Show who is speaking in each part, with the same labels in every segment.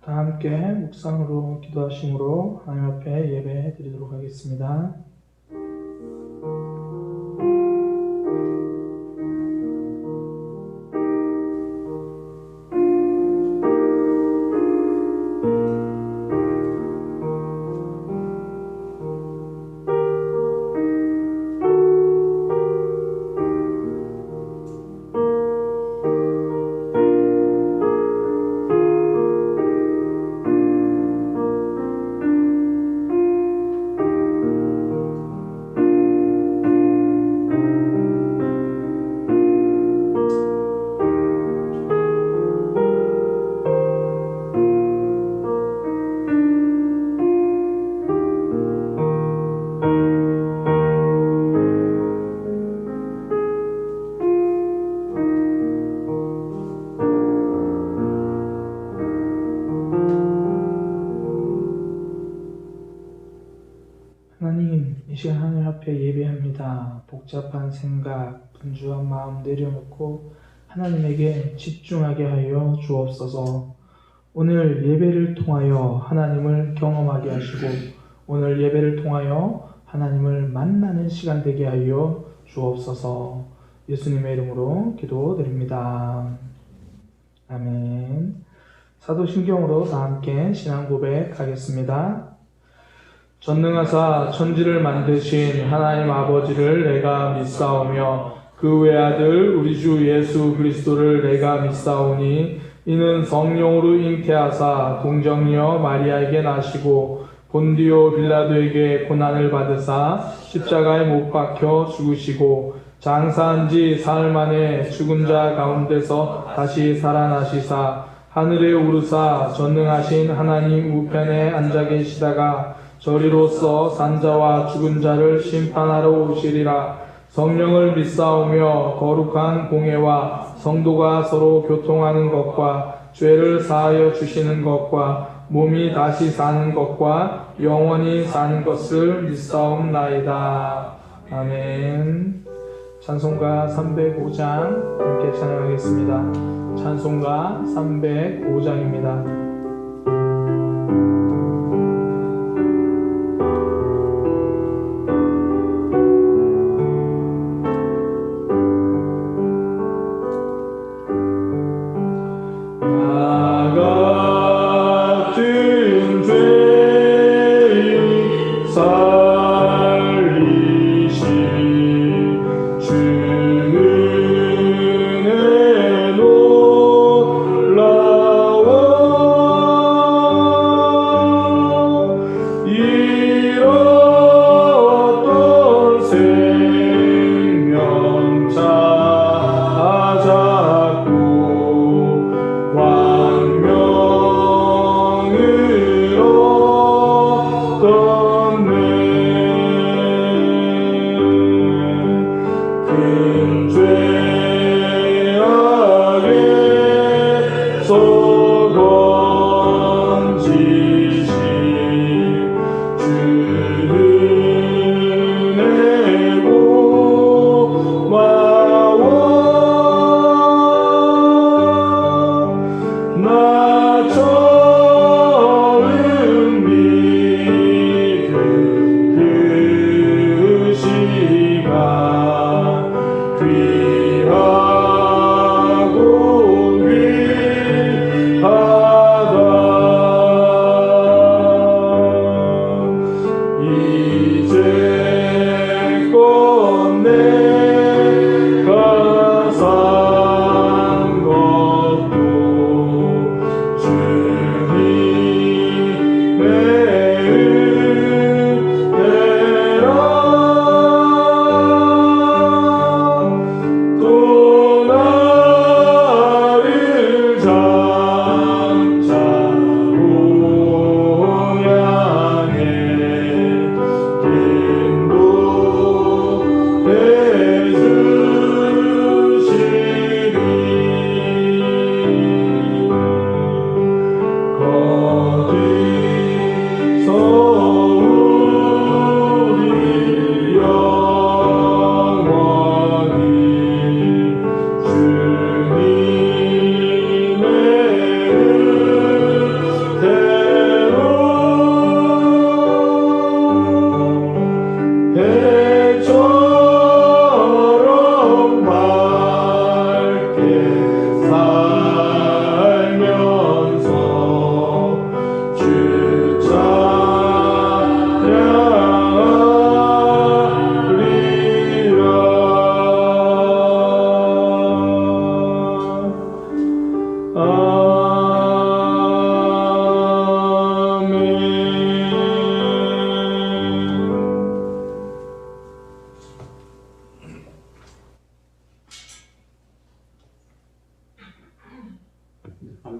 Speaker 1: 다 함께 묵상으로 기도하심으로 하나님 앞에 예배 드리도록 하겠습니다. 하나님, 이 시간 하나님 앞에 예배합니다. 복잡한 생각, 분주한 마음 내려놓고 하나님에게 집중하게 하여 주옵소서. 오늘 예배를 통하여 하나님을 경험하게 하시고 오늘 예배를 통하여 하나님을 만나는 시간 되게 하여 주옵소서. 예수님의 이름으로 기도드립니다. 아멘. 사도신경으로 다 함께 신앙 고백하겠습니다. 전능하사 천지를 만드신 하나님 아버지를 내가 믿사오며 그 외아들 우리 주 예수 그리스도를 내가 믿사오니 이는 성령으로 잉태하사 동정녀 마리아에게 나시고 본디오 빌라도에게 고난을 받으사 십자가에 못 박혀 죽으시고 장사한 지 사흘 만에 죽은 자 가운데서 다시 살아나시사 하늘에 오르사 전능하신 하나님 우편에 앉아 계시다가 저리로서 산자와 죽은 자를 심판하러 오시리라. 성령을 믿사오며 거룩한 공회와 성도가 서로 교통하는 것과 죄를 사하여 주시는 것과 몸이 다시 사는 것과 영원히 사는 것을 믿사옵나이다. 아멘. 찬송가 305장 함께 찬양하겠습니다. 찬송가 305장입니다.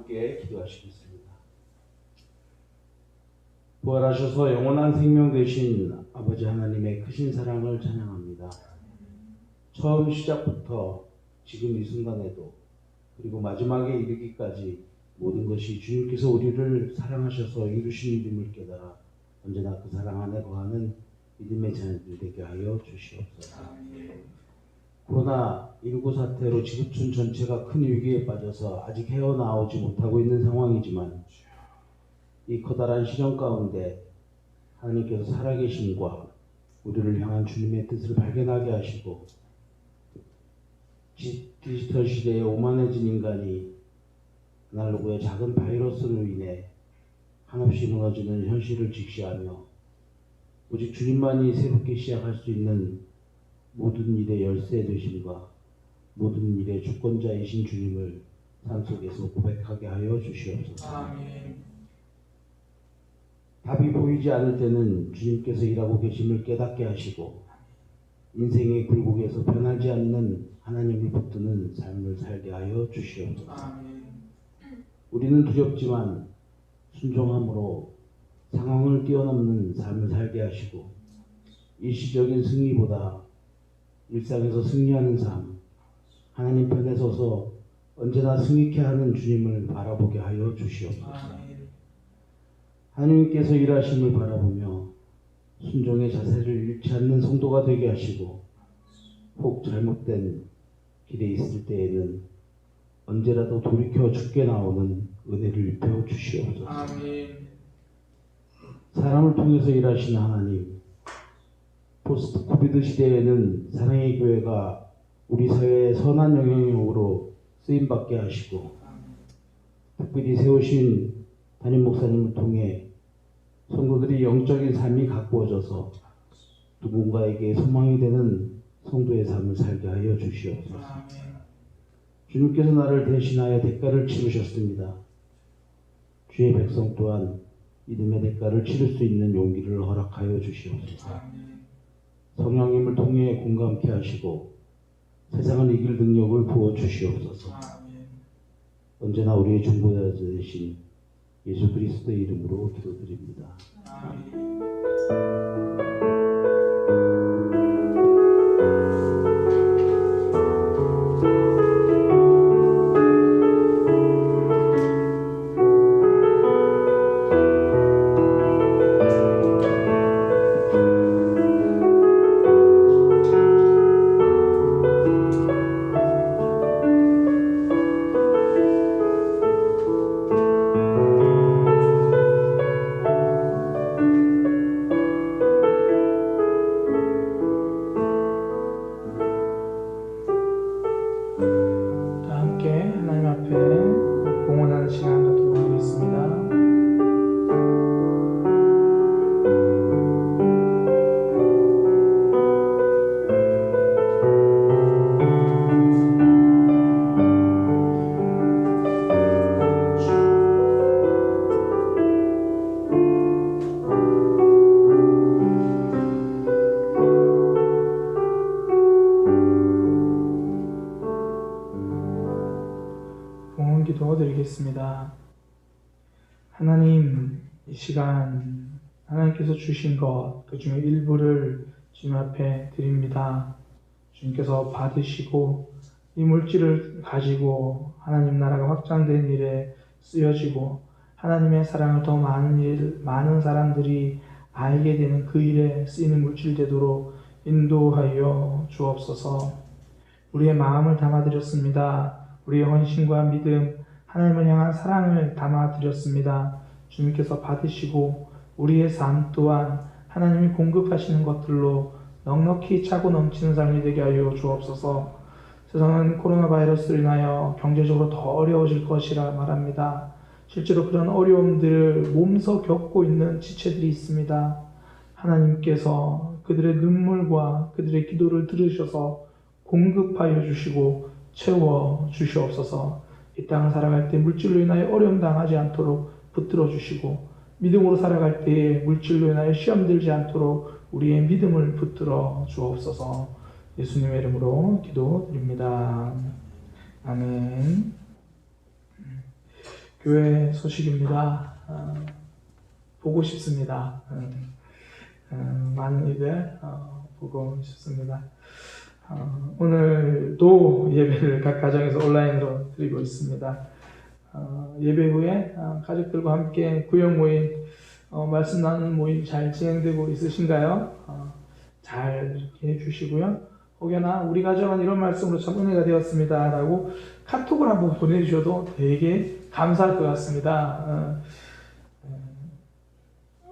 Speaker 2: 함께 기도하시겠습니다. 부활하셔서 영원한 생명 되신 아버지 하나님의 크신 사랑을 찬양합니다. 처음 시작부터 지금 이 순간에도 그리고 마지막에 이르기까지 모든 것이 주님께서 우리를 사랑하셔서 이루신 일임을 깨달아 언제나 그 사랑 안에 거하는 믿음의 자녀들 되게 하여 주시옵소서. 코로나19 사태로 지구촌 전체가 큰 위기에 빠져서 아직 헤어나오지 못하고 있는 상황이지만 이 커다란 시련 가운데 하나님께서 살아계심과 우리를 향한 주님의 뜻을 발견하게 하시고 디지털 시대에 오만해진 인간이 아날로그의 작은 바이러스로 인해 한없이 무너지는 현실을 직시하며 오직 주님만이 새롭게 시작할 수 있는 모든 일의 열쇠 되심과 모든 일의 주권자이신 주님을 삶 속에서 고백하게 하여 주시옵소서.
Speaker 1: 아멘.
Speaker 2: 답이 보이지 않을 때는 주님께서 일하고 계심을 깨닫게 하시고 인생의 굴곡에서 변하지 않는 하나님을 붙드는 삶을 살게 하여 주시옵소서.
Speaker 1: 아멘.
Speaker 2: 우리는 두렵지만 순종함으로 상황을 뛰어넘는 삶을 살게 하시고 일시적인 승리보다 일상에서 승리하는 삶, 하나님 편에 서서 언제나 승리케 하는 주님을 바라보게 하여 주시옵소서.
Speaker 1: 아멘.
Speaker 2: 하나님께서 일하심을 바라보며 순종의 자세를 잃지 않는 성도가 되게 하시고 혹 잘못된 길에 있을 때에는 언제라도 돌이켜 죽게 나오는 은혜를 입혀 주시옵소서.
Speaker 1: 아멘.
Speaker 2: 사람을 통해서 일하시는 하나님, 포스트 코비드 시대에는 사랑의 교회가 우리 사회의 선한 영향력으로 쓰임받게 하시고 특별히 세우신 담임 목사님을 통해 성도들이 영적인 삶이 가꾸어져서 누군가에게 소망이 되는 성도의 삶을 살게 하여 주시옵소서. 주님께서 나를 대신하여 대가를 치르셨습니다. 주의 백성 또한 믿음의 대가를 치를 수 있는 용기를 허락하여 주시옵소서. 성령님을 통해 공감케 하시고 세상을 이길 능력을 부어 주시옵소서. 언제나 우리의 중보자 되신 예수 그리스도의 이름으로 기도드립니다. 아멘.
Speaker 1: 기도드리겠습니다. 하나님, 이 시간 하나님께서 주신 것 그 중에 일부를 주님 앞에 드립니다. 주님께서 받으시고 이 물질을 가지고 하나님 나라가 확장된 일에 쓰여지고 하나님의 사랑을 더 많은 사람들이 알게 되는 그 일에 쓰이는 물질 되도록 인도하여 주옵소서. 우리의 마음을 담아드렸습니다. 우리의 헌신과 믿음, 하나님을 향한 사랑을 담아드렸습니다. 주님께서 받으시고 우리의 삶 또한 하나님이 공급하시는 것들로 넉넉히 차고 넘치는 삶이 되게 하여 주옵소서. 세상은 코로나 바이러스로 인하여 경제적으로 더 어려워질 것이라 말합니다. 실제로 그런 어려움들을 몸소 겪고 있는 지체들이 있습니다. 하나님께서 그들의 눈물과 그들의 기도를 들으셔서 공급하여 주시고 채워 주시옵소서. 이 땅을 살아갈 때 물질로 인하여 어려움 당하지 않도록 붙들어 주시고 믿음으로 살아갈 때 물질로 인하여 시험 들지 않도록 우리의 믿음을 붙들어 주옵소서. 예수님의 이름으로 기도드립니다. 아멘. 교회 소식입니다. 보고 싶습니다. 많은 이들 보고 싶습니다. 오늘도 예배를 각 가정에서 온라인으로 드리고 있습니다. 예배 후에 가족들과 함께 구역 모임, 말씀 나누는 모임 잘 진행되고 있으신가요? 잘 이렇게 해주시고요. 혹여나 우리 가정은 이런 말씀으로 참 은혜가 되었습니다 라고 카톡을 한번 보내주셔도 되게 감사할 것 같습니다.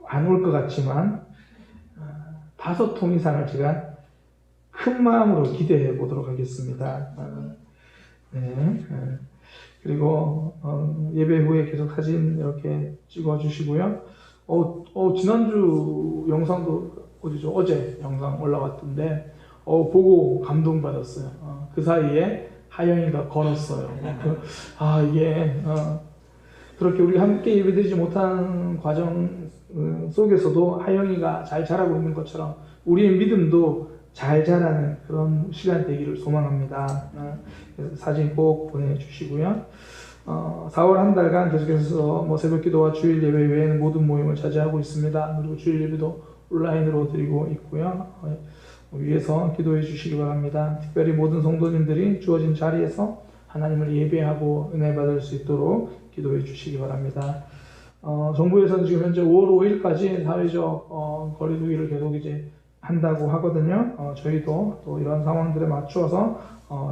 Speaker 1: 안 올 것 같지만 5통 이상을 제가 큰 마음으로 기대해 보도록 하겠습니다. 그리고 예배 후에 계속 사진 이렇게 찍어 주시고요. 지난주 영상도 어디죠? 어제 영상 올라왔던데 보고 감동받았어요. 그 사이에 하영이가 걸었어요. 이게 그렇게 우리 함께 예배드리지 못한 과정 속에서도 하영이가 잘 자라고 있는 것처럼 우리의 믿음도 잘 자라는 그런 시간 되기를 소망합니다. 그래서 사진 꼭 보내주시고요. 4월 한 달간 계속해서 새벽 기도와 주일 예배 외에는 모든 모임을 자제하고 있습니다. 그리고 주일 예배도 온라인으로 드리고 있고요. 위에서 기도해 주시기 바랍니다. 특별히 모든 성도님들이 주어진 자리에서 하나님을 예배하고 은혜 받을 수 있도록 기도해 주시기 바랍니다. 정부에서는 지금 현재 5월 5일까지 사회적 거리두기를 계속 이제 한다고 하거든요. 저희도 또 이런 상황들에 맞추어서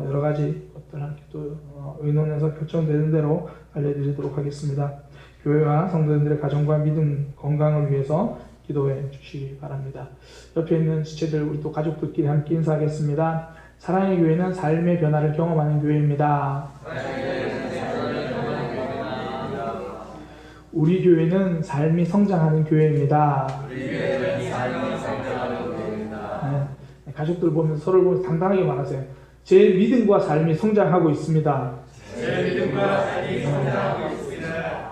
Speaker 1: 여러 가지 것들 함께 또 의논해서 결정되는 대로 알려드리도록 하겠습니다. 교회와 성도님들의 가정과 믿음 건강을 위해서 기도해 주시기 바랍니다. 옆에 있는 지체들 우리 또 가족들끼리 함께 인사하겠습니다. 사랑의 교회는 삶의 변화를 경험하는 교회입니다. 우리 교회는 삶이 성장하는 교회입니다. 가족들 보면서 서로를 보면서 당당하게 말하세요. 제 믿음과 삶이 성장하고 있습니다.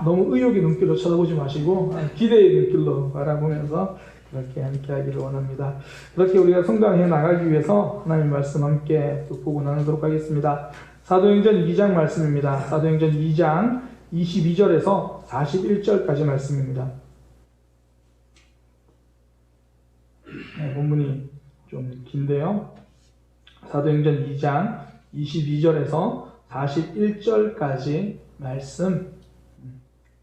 Speaker 1: 너무 의욕의 눈길로 쳐다보지 마시고 기대의 눈길로 바라보면서 그렇게 함께 하기를 원합니다. 그렇게 우리가 성장해 나가기 위해서 하나님 말씀 함께 또 보고 나누도록 하겠습니다. 사도행전 2장 말씀입니다. 사도행전 2장 22절에서 41절까지 말씀입니다. 본문이 좀 긴데요. 사도행전 2장 22절에서 41절까지 말씀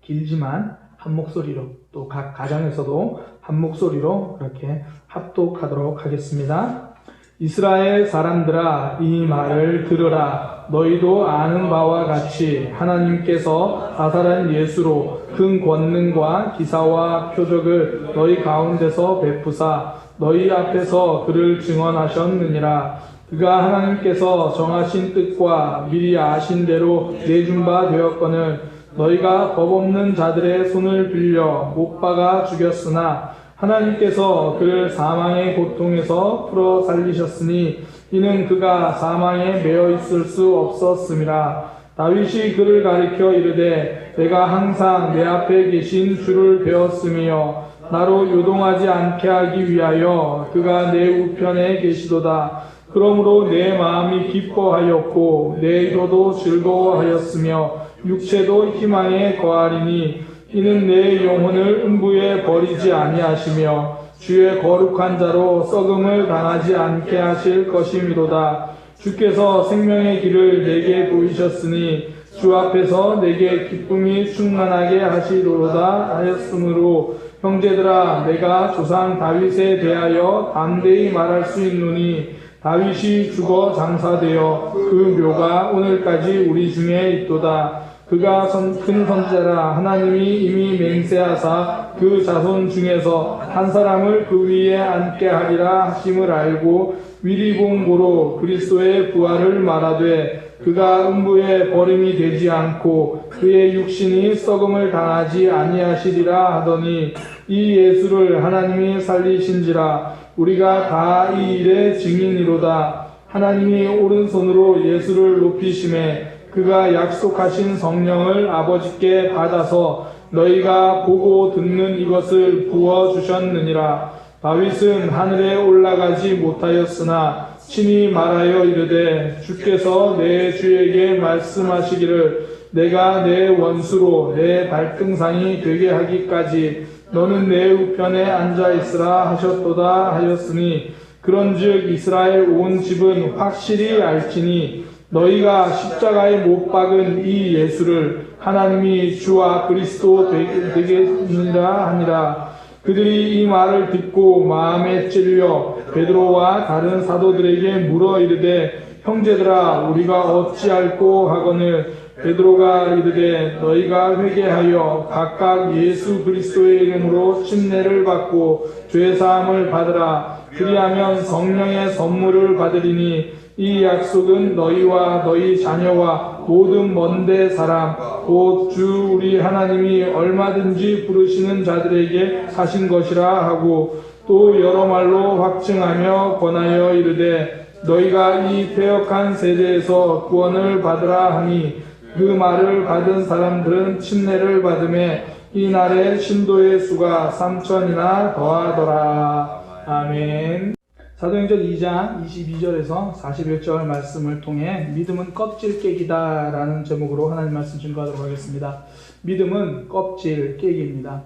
Speaker 1: 길지만 한 목소리로 또 각 가정에서도 한 목소리로 그렇게 합독하도록 하겠습니다. 이스라엘 사람들아 이 말을 들으라. 너희도 아는 바와 같이 하나님께서 사살한 예수로 큰 권능과 기사와 표적을 너희 가운데서 베푸사 너희 앞에서 그를 증언하셨느니라. 그가 하나님께서 정하신 뜻과 미리 아신 대로 내준 바 되었거늘 너희가 법 없는 자들의 손을 빌려 못 박아 죽였으나 하나님께서 그를 사망의 고통에서 풀어 살리셨으니 이는 그가 사망에 매어 있을 수 없었음이라. 다윗이 그를 가리켜 이르되 내가 항상 내 앞에 계신 주를 배웠으며 나로 요동하지 않게 하기 위하여 그가 내 우편에 계시도다. 그러므로 내 마음이 기뻐하였고 내 혀도 즐거워하였으며 육체도 희망에 거하리니 이는 내 영혼을 음부에 버리지 아니하시며 주의 거룩한 자로 썩음을 당하지 않게 하실 것이미로다. 주께서 생명의 길을 내게 보이셨으니 주 앞에서 내게 기쁨이 충만하게 하시도로다 하였으므로 형제들아 내가 조상 다윗에 대하여 담대히 말할 수 있노니 다윗이 죽어 장사되어 그 묘가 오늘까지 우리 중에 있도다. 그가 큰 선지자라 하나님이 이미 맹세하사 그 자손 중에서 한 사람을 그 위에 앉게 하리라 하심을 알고 위리봉고로 그리스도의 부활을 말하되 그가 음부에 버림이 되지 않고 그의 육신이 썩음을 당하지 아니하시리라 하더니 이 예수를 하나님이 살리신지라. 우리가 다 이 일의 증인이로다. 하나님이 오른손으로 예수를 높이심에 그가 약속하신 성령을 아버지께 받아서 너희가 보고 듣는 이것을 부어주셨느니라. 다윗은 하늘에 올라가지 못하였으나 친히 말하여 이르되 주께서 내 주에게 말씀하시기를 내가 내 원수로 내 발등상이 되게 하기까지 너는 내 우편에 앉아 있으라 하셨도다 하였으니 그런즉 이스라엘 온 집은 확실히 알지니 너희가 십자가에 못 박은 이 예수를 하나님이 주와 그리스도 되겠느니라 하니라. 그들이 이 말을 듣고 마음에 찔려 베드로와 다른 사도들에게 물어 이르되 형제들아 우리가 어찌할꼬 하거늘 베드로가 이르되 너희가 회개하여 각각 예수 그리스도의 이름으로 침례를 받고 죄사함을 받으라. 그리하면 성령의 선물을 받으리니 이 약속은 너희와 너희 자녀와 모든 먼데 사람 곧 주 우리 하나님이 얼마든지 부르시는 자들에게 하신 것이라 하고 또 여러 말로 확증하며 권하여 이르되 너희가 이 패역한 세대에서 구원을 받으라 하니 그 말을 받은 사람들은 침례를 받음에 이날의 신도의 수가 3,000이나 더하더라. 아멘. 사도행전 2장 22절에서 41절 말씀을 통해 믿음은 껍질 깨기다 라는 제목으로 하나님 말씀 증거하도록 하겠습니다. 믿음은 껍질 깨기입니다.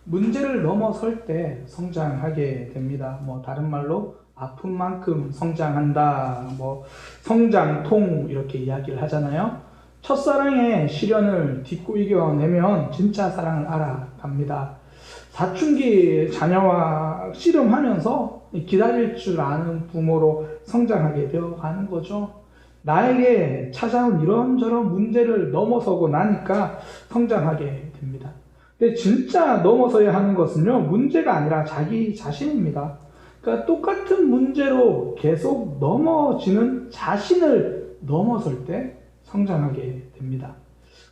Speaker 1: 문제를 넘어설 때 성장하게 됩니다. 다른 말로 아픈 만큼 성장한다, 성장통 이렇게 이야기를 하잖아요. 첫사랑의 시련을 딛고 이겨내면 진짜 사랑을 알아갑니다. 사춘기 자녀와 씨름하면서 기다릴 줄 아는 부모로 성장하게 되어가는 거죠. 나에게 찾아온 이런저런 문제를 넘어서고 나니까 성장하게 됩니다. 근데 진짜 넘어서야 하는 것은요, 문제가 아니라 자기 자신입니다. 그러니까 똑같은 문제로 계속 넘어지는 자신을 넘어설 때 성장하게 됩니다.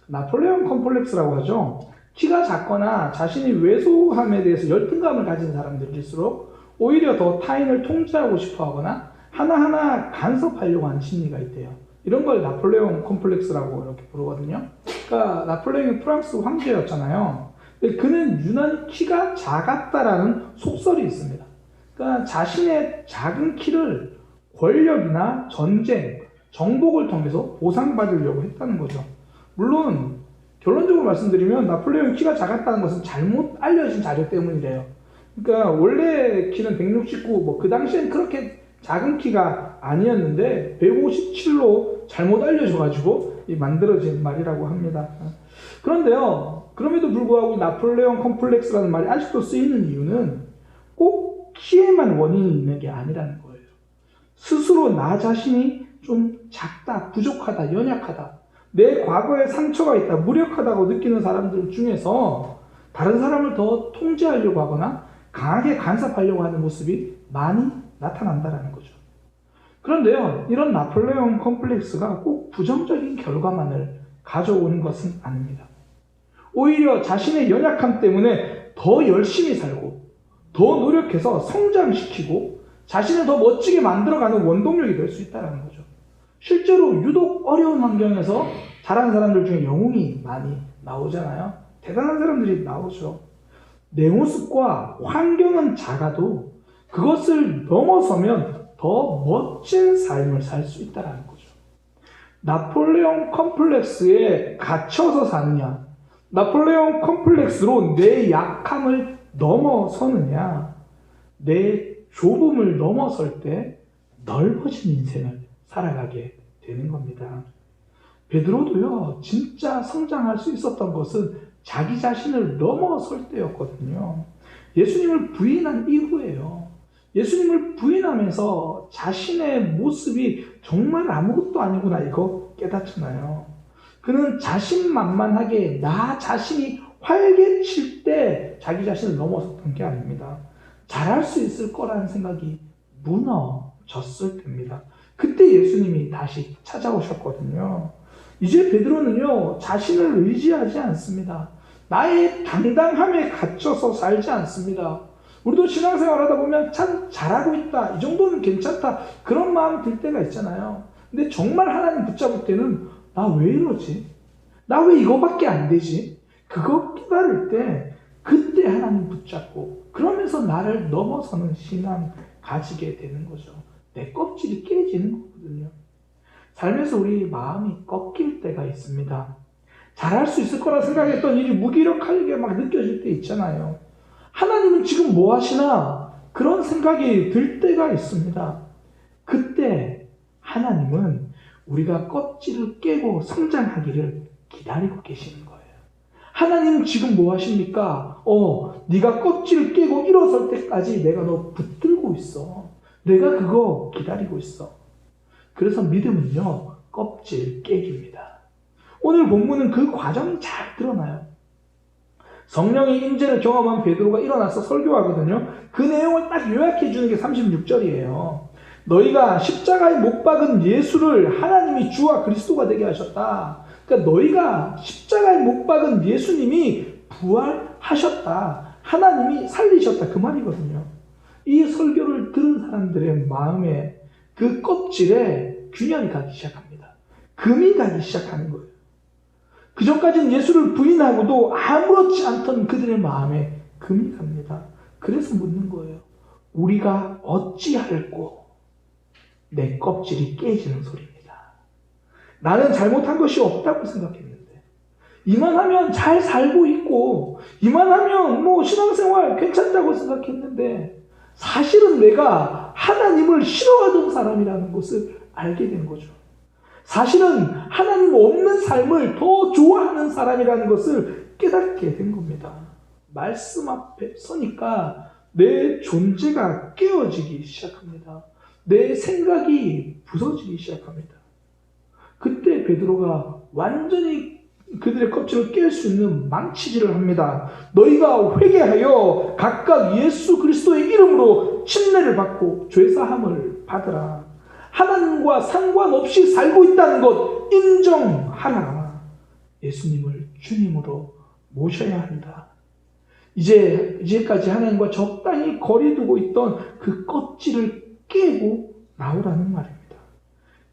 Speaker 1: 나폴레옹 컴플렉스라고 하죠. 키가 작거나 자신이 왜소함에 대해서 열등감을 가진 사람들일수록 오히려 더 타인을 통제하고 싶어 하거나 하나하나 간섭하려고 하는 심리가 있대요. 이런 걸 나폴레옹 컴플렉스라고 이렇게 부르거든요. 그러니까 나폴레옹이 프랑스 황제였잖아요. 근데 그는 유난히 키가 작았다라는 속설이 있습니다. 그러니까 자신의 작은 키를 권력이나 전쟁, 정복을 통해서 보상받으려고 했다는 거죠. 물론 결론적으로 말씀드리면 나폴레옹 키가 작았다는 것은 잘못 알려진 자료 때문이래요. 그러니까 원래 키는 169, 그 당시엔 그렇게 작은 키가 아니었는데 157로 잘못 알려져가지고 만들어진 말이라고 합니다. 그런데요, 그럼에도 불구하고 나폴레옹 컴플렉스라는 말이 아직도 쓰이는 이유는 꼭 키에만 원인이 있는 게 아니라는 거예요. 스스로 나 자신이 좀 작다, 부족하다, 연약하다, 내 과거에 상처가 있다, 무력하다고 느끼는 사람들 중에서 다른 사람을 더 통제하려고 하거나 강하게 간섭하려고 하는 모습이 많이 나타난다는 거죠. 그런데요, 이런 나폴레옹 컴플렉스가 꼭 부정적인 결과만을 가져오는 것은 아닙니다. 오히려 자신의 연약함 때문에 더 열심히 살고 더 노력해서 성장시키고 자신을 더 멋지게 만들어가는 원동력이 될 수 있다는 거죠. 실제로 유독 어려운 환경에서 자란 사람들 중에 영웅이 많이 나오잖아요. 대단한 사람들이 나오죠. 내 모습과 환경은 작아도 그것을 넘어서면 더 멋진 삶을 살 수 있다는 거죠. 나폴레옹 컴플렉스에 갇혀서 사느냐, 나폴레옹 컴플렉스로 내 약함을 넘어서느냐, 내 좁음을 넘어설 때 넓어진 인생을 살아가게 되는 겁니다. 베드로도요, 진짜 성장할 수 있었던 것은 자기 자신을 넘어설 때였거든요. 예수님을 부인한 이후에요. 예수님을 부인하면서 자신의 모습이 정말 아무것도 아니구나, 이거 깨닫잖아요. 그는 자신만만하게 나 자신이 활개칠 때 자기 자신을 넘어섰던 게 아닙니다. 잘할 수 있을 거라는 생각이 무너졌을 때입니다. 그때 예수님이 다시 찾아오셨거든요. 이제 베드로는요, 자신을 의지하지 않습니다. 나의 당당함에 갇혀서 살지 않습니다. 우리도 신앙생활 하다 보면 참 잘하고 있다, 이 정도는 괜찮다, 그런 마음 들 때가 있잖아요. 근데 정말 하나님 붙잡을 때는 나 왜 이러지? 나 왜 이거밖에 안 되지? 그거 깨달을 때 그때 하나님 붙잡고 그러면서 나를 넘어서는 신앙 가지게 되는 거죠. 내 껍질이 깨지는 거거든요. 삶에서 우리 마음이 꺾일 때가 있습니다. 잘할 수 있을 거라 생각했던 일이 무기력하게 막 느껴질 때 있잖아요. 하나님은 지금 뭐 하시나? 그런 생각이 들 때가 있습니다. 그때 하나님은 우리가 껍질을 깨고 성장하기를 기다리고 계시는 거예요. 하나님은 지금 뭐 하십니까? 네가 껍질을 깨고 일어설 때까지 내가 너 붙들고 있어. 내가 그거 기다리고 있어. 그래서 믿음은요, 껍질 깨기입니다. 오늘 본문은 그 과정이 잘 드러나요. 성령의 임재를 경험한 베드로가 일어나서 설교하거든요. 그 내용을 딱 요약해 주는 게 36절이에요. 너희가 십자가에 못 박은 예수를 하나님이 주와 그리스도가 되게 하셨다. 그러니까 너희가 십자가에 못 박은 예수님이 부활하셨다. 하나님이 살리셨다. 그 말이거든요. 이 설교를 들은 사람들의 마음에 그 껍질에 균열이 가기 시작합니다. 금이 가기 시작하는 거예요. 그 전까지는 예수를 부인하고도 아무렇지 않던 그들의 마음에 금이 갑니다. 그래서 묻는 거예요. 우리가 어찌할꼬? 내 껍질이 깨지는 소리입니다. 나는 잘못한 것이 없다고 생각했는데, 이만하면 잘 살고 있고, 이만하면 뭐 신앙생활 괜찮다고 생각했는데, 사실은 내가 하나님을 싫어하던 사람이라는 것을 알게 된 거죠. 사실은 하나님 없는 삶을 더 좋아하는 사람이라는 것을 깨닫게 된 겁니다. 말씀 앞에 서니까 내 존재가 깨어지기 시작합니다. 내 생각이 부서지기 시작합니다. 그때 베드로가 완전히 그들의 껍질을 깰 수 있는 망치질을 합니다. 너희가 회개하여 각각 예수 그리스도의 이름으로 침례를 받고 죄사함을 받으라. 하나님과 상관없이 살고 있다는 것 인정하라. 예수님을 주님으로 모셔야 한다. 이제까지 하나님과 적당히 거리 두고 있던 그 껍질을 깨고 나오라는 말입니다.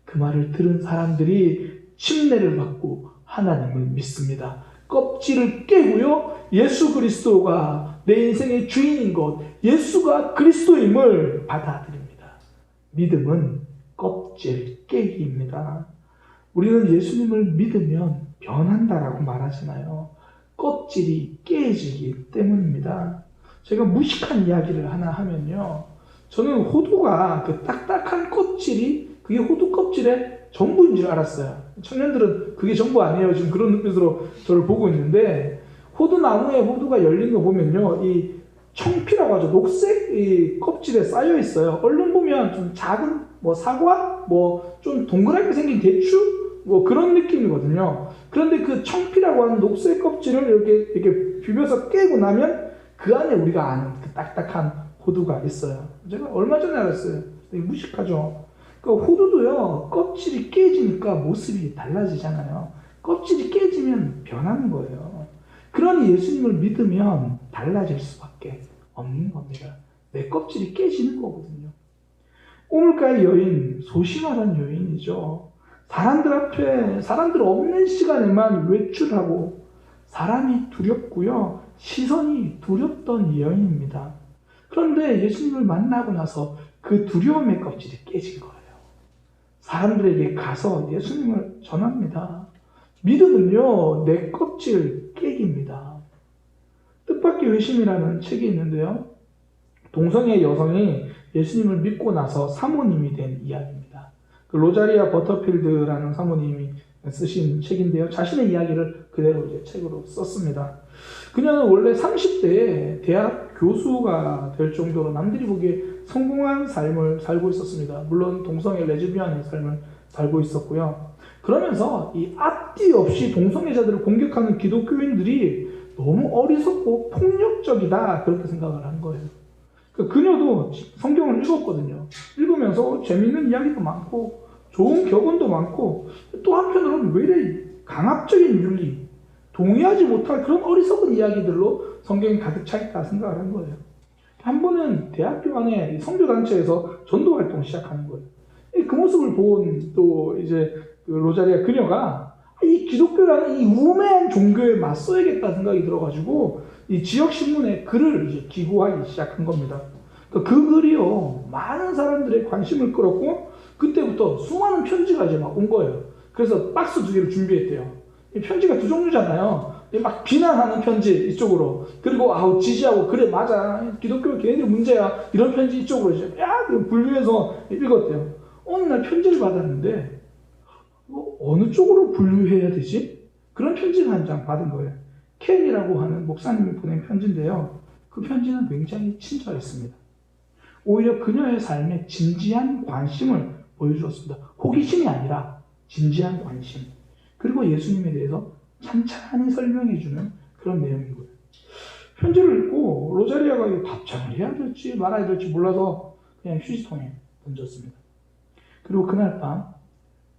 Speaker 1: 그 말을 들은 사람들이 침례를 받고 하나님을 믿습니다. 껍질을 깨고요, 예수 그리스도가 내 인생의 주인인 것, 예수가 그리스도임을 받아들입니다. 믿음은 껍질 깨기입니다. 우리는 예수님을 믿으면 변한다라고 말하잖아요. 껍질이 깨지기 때문입니다. 제가 무식한 이야기를 하나 하면요, 저는 호두가 그 딱딱한 껍질이 그게 호두 껍질의 전부인 줄 알았어요. 청년들은 그게 전부 아니에요. 지금 그런 눈빛으로 저를 보고 있는데, 호두 나무에 호두가 열린 거 보면요, 이 청피라고 하죠. 녹색 이 껍질에 쌓여 있어요. 얼른 보면 좀 작은 사과, 좀 동그랗게 생긴 대추, 그런 느낌이거든요. 그런데 그 청피라고 하는 녹색 껍질을 이렇게 비벼서 깨고 나면 그 안에 우리가 아는 그 딱딱한 호두가 있어요. 제가 얼마 전에 알았어요. 무식하죠. 그 호두도요, 껍질이 깨지니까 모습이 달라지잖아요. 껍질이 깨지면 변하는 거예요. 그러니 예수님을 믿으면 달라질 수밖에 없는 겁니다. 내 껍질이 깨지는 거거든요. 우물가의 여인, 소심하던 여인이죠. 사람들 없는 시간에만 외출하고 사람이 두렵고요, 시선이 두렵던 이 여인입니다. 그런데 예수님을 만나고 나서 그 두려움의 껍질이 깨진 거예요. 사람들에게 가서 예수님을 전합니다. 믿음은요, 내 껍질 깨기입니다. 뜻밖의 회심이라는 책이 있는데요, 동성애 여성이 예수님을 믿고 나서 사모님이 된 이야기입니다. 그 로자리아 버터필드라는 사모님이 쓰신 책인데요, 자신의 이야기를 그대로 이제 책으로 썼습니다. 그녀는 원래 30대에 대학 교수가 될 정도로 남들이 보기에 성공한 삶을 살고 있었습니다. 물론 동성애 레즈비언의 삶을 살고 있었고요. 그러면서 이 앞뒤 없이 동성애자들을 공격하는 기독교인들이 너무 어리석고 폭력적이다, 그렇게 생각을 한 거예요. 그녀도 성경을 읽었거든요. 읽으면서 재미있는 이야기도 많고 좋은 격언도 많고, 또 한편으로는 왜 이래 강압적인 윤리, 동의하지 못할 그런 어리석은 이야기들로 성경이 가득 차 있다 생각을 한 거예요. 한 번은 대학교 안에 선교단체에서 전도 활동을 시작하는 거예요. 그 모습을 본 또 이제 그 로자리아 그녀가 이 기독교라는 이 우매한 종교에 맞서야겠다 생각이 들어가지고 이 지역 신문에 글을 이제 기고하기 시작한 겁니다. 그 글이요, 많은 사람들의 관심을 끌었고, 그때부터 수많은 편지가 이제 막 온 거예요. 그래서 박스 2개를 준비했대요. 이 편지가 두 종류잖아요. 막 비난하는 편지 이쪽으로, 그리고 지지하고 그래 맞아 기독교 걔네들 문제야 이런 편지 이쪽으로 이제 분류해서 읽었대요. 어느 날 편지를 받았는데 어느 쪽으로 분류해야 되지? 그런 편지를 한 장 받은 거예요. 켄이라고 하는 목사님이 보낸 편지인데요. 그 편지는 굉장히 친절했습니다. 오히려 그녀의 삶에 진지한 관심을 보여주었습니다. 호기심이 아니라 진지한 관심. 그리고 예수님에 대해서 찬찬히 설명해주는 그런 내용인 거예요. 편지를 읽고 로자리아가 이거 답장을 해야 될지 말아야 될지 몰라서 그냥 휴지통에 던졌습니다. 그리고 그날 밤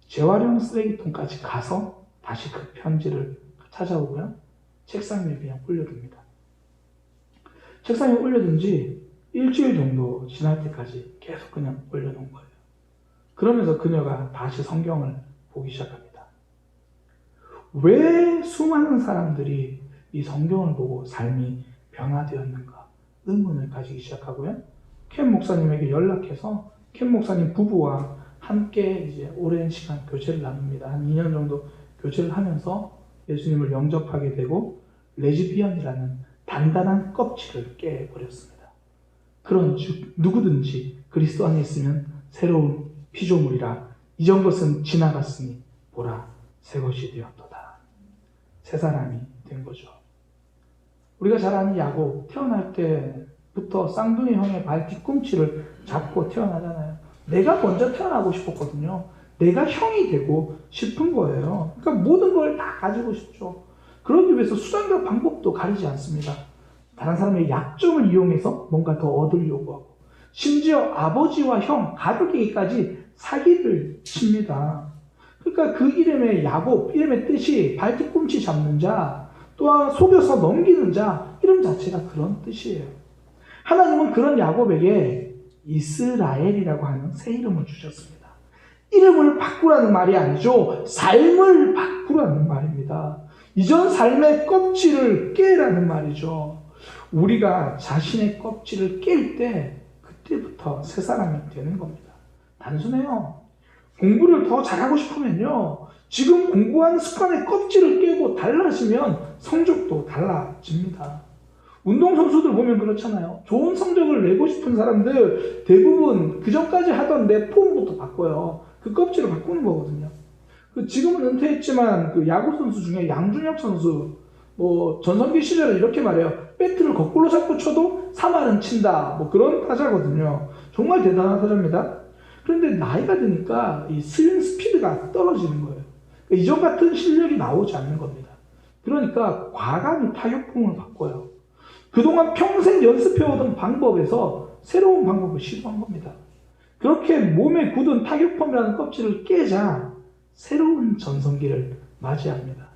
Speaker 1: 재활용 쓰레기통까지 가서 다시 그 편지를 찾아오고요. 책상 위에 그냥 올려둡니다. 책상에 올려둔 지 일주일 정도 지날 때까지 계속 그냥 올려놓은 거예요. 그러면서 그녀가 다시 성경을 보기 시작합니다. 왜 수많은 사람들이 이 성경을 보고 삶이 변화되었는가 의문을 가지기 시작하고요. 켄 목사님에게 연락해서 켄 목사님 부부와 함께 이제 오랜 시간 교제를 나눕니다. 한 2년 정도 교제를 하면서 예수님을 영접하게 되고 레즈비언이라는 단단한 껍질을 깨버렸습니다. 그런즉 누구든지 그리스도 안에 있으면 새로운 피조물이라 이전 것은 지나갔으니 보라 새 것이 되었도다. 새 사람이 된 거죠. 우리가 잘 아는 야곱, 태어날 때부터 쌍둥이 형의 발 뒤꿈치를 잡고 태어나잖아요. 내가 먼저 태어나고 싶었거든요. 내가 형이 되고 싶은 거예요. 그러니까 모든 걸 다 가지고 싶죠. 그러기 위해서 수단과 방법도 가리지 않습니다. 다른 사람의 약점을 이용해서 뭔가 더 얻으려고 하고, 심지어 아버지와 형, 가족에게까지 사기를 칩니다. 그러니까 그 이름의 야곱, 이름의 뜻이 발뒤꿈치 잡는 자, 또한 속여서 넘기는 자, 이름 자체가 그런 뜻이에요. 하나님은 그런 야곱에게 이스라엘이라고 하는 새 이름을 주셨습니다. 이름을 바꾸라는 말이 아니죠. 삶을 바꾸라는 말입니다. 이전 삶의 껍질을 깨라는 말이죠. 우리가 자신의 껍질을 깰 때 그때부터 새 사람이 되는 겁니다. 단순해요. 공부를 더 잘하고 싶으면요. 지금 공부한 습관의 껍질을 깨고 달라지면 성적도 달라집니다. 운동선수들 보면 그렇잖아요. 좋은 성적을 내고 싶은 사람들 대부분 그전까지 하던 내 폼부터 바꿔요. 그 껍질을 바꾸는 거거든요. 지금은 은퇴했지만 그 야구 선수 중에 양준혁 선수, 전성기 시절에 이렇게 말해요. 배트를 거꾸로 잡고 쳐도 3할은 친다. 그런 타자거든요. 정말 대단한 타자입니다. 그런데 나이가 드니까 이 스윙 스피드가 떨어지는 거예요. 이전 같은 실력이 나오지 않는 겁니다. 그러니까 과감히 타격폼을 바꿔요. 그동안 평생 연습해오던 방법에서 새로운 방법을 시도한 겁니다. 그렇게 몸에 굳은 타격폼이라는 껍질을 깨자 새로운 전성기를 맞이합니다.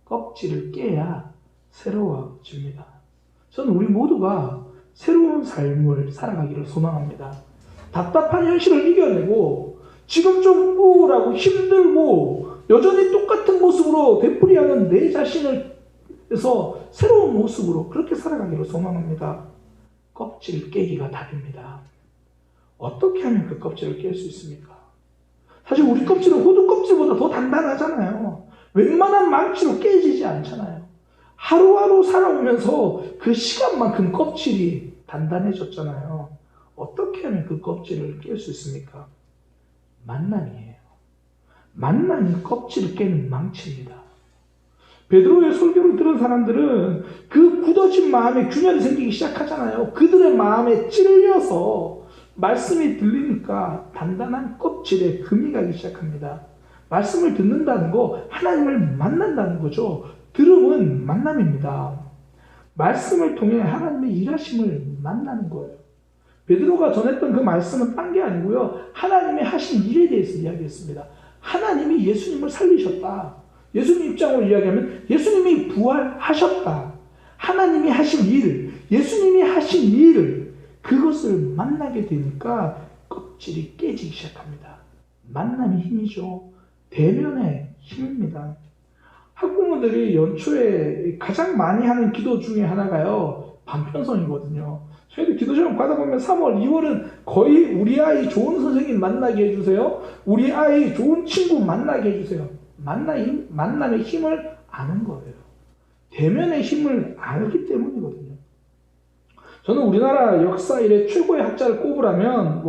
Speaker 1: 껍질을 깨야 새로워집니다. 저는 우리 모두가 새로운 삶을 살아가기를 소망합니다. 답답한 현실을 이겨내고 지금 좀 우울하고 힘들고 여전히 똑같은 모습으로 되풀이하는 내 자신을 해서 새로운 모습으로 그렇게 살아가기를 소망합니다. 껍질 깨기가 답입니다. 어떻게 하면 그 껍질을 깰 수 있습니까? 사실 우리 껍질은 호두 껍질보다 더 단단하잖아요. 웬만한 망치로 깨지지 않잖아요. 하루하루 살아오면서 그 시간만큼 껍질이 단단해졌잖아요. 어떻게 하면 그 껍질을 깰 수 있습니까? 만남이에요. 만남이 껍질을 깨는 망치입니다. 베드로의 설교를 들은 사람들은 그 굳어진 마음에 균열이 생기기 시작하잖아요. 그들의 마음에 찔려서 말씀이 들리니까 단단한 껍질에 금이 가기 시작합니다. 말씀을 듣는다는 거 하나님을 만난다는 거죠. 들음은 만남입니다. 말씀을 통해 하나님의 일하심을 만나는 거예요. 베드로가 전했던 그 말씀은 딴 게 아니고요. 하나님의 하신 일에 대해서 이야기했습니다. 하나님이 예수님을 살리셨다. 예수님 입장으로 이야기하면 예수님이 부활하셨다. 하나님이 하신 일, 예수님이 하신 일을 그것을 만나게 되니까 껍질이 깨지기 시작합니다. 만남이 힘이죠. 대면의 힘입니다. 학부모들이 연초에 가장 많이 하는 기도 중에 하나가요. 반편성이거든요. 저희도 기도 시간 받아보면 3월, 2월은 거의 우리 아이 좋은 선생님 만나게 해주세요. 우리 아이 좋은 친구 만나게 해주세요. 만남의 힘을 아는 거예요. 대면의 힘을 알기 때문이거든요. 저는 우리나라 역사 이래 최고의 학자를 꼽으라면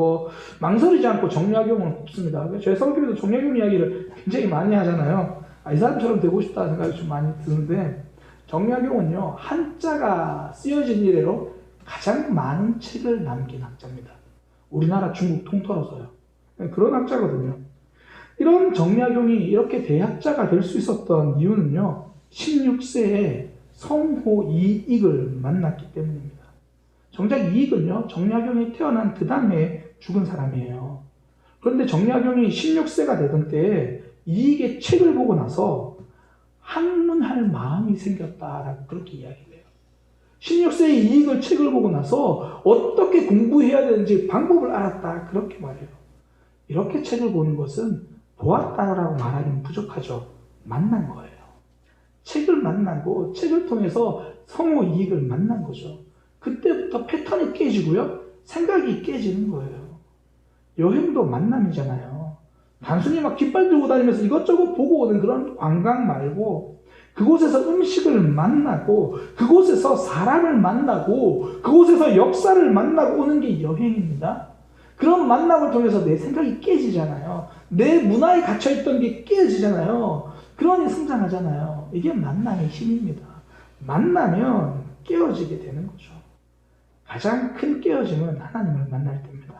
Speaker 1: 망설이지 않고 정약용을 꼽습니다. 저희 성교에도 정약용 이야기를 굉장히 많이 하잖아요. 이 사람처럼 되고 싶다는 생각이 좀 많이 드는데, 정약용은요, 한자가 쓰여진 이래로 가장 많은 책을 남긴 학자입니다. 우리나라 중국 통틀어서요. 그런 학자거든요. 이런 정약용이 이렇게 대학자가 될 수 있었던 이유는요, 16세에 성호 이익을 만났기 때문입니다. 정작 이익은요, 정약용이 태어난 그 다음에 죽은 사람이에요. 그런데 정약용이 16세가 되던 때에 이익의 책을 보고 나서 학문할 마음이 생겼다라고 그렇게 이야기해요. 16세의 이익을 책을 보고 나서 어떻게 공부해야 되는지 방법을 알았다, 그렇게 말해요. 이렇게 책을 보는 것은 보았다라고 말하기는 부족하죠. 만난 거예요. 책을 만나고 책을 통해서 성호 이익을 만난 거죠. 그때부터 패턴이 깨지고요, 생각이 깨지는 거예요. 여행도 만남이잖아요. 단순히 막 깃발 들고 다니면서 이것저것 보고 오는 그런 관광 말고, 그곳에서 음식을 만나고, 그곳에서 사람을 만나고, 그곳에서 역사를 만나고 오는 게 여행입니다. 그런 만남을 통해서 내 생각이 깨지잖아요. 내 문화에 갇혀있던 게 깨지잖아요. 그러니 성장하잖아요. 이게 만남의 힘입니다. 만나면 깨어지게 되는 거죠. 가장 큰 깨어짐은 하나님을 만날 때입니다.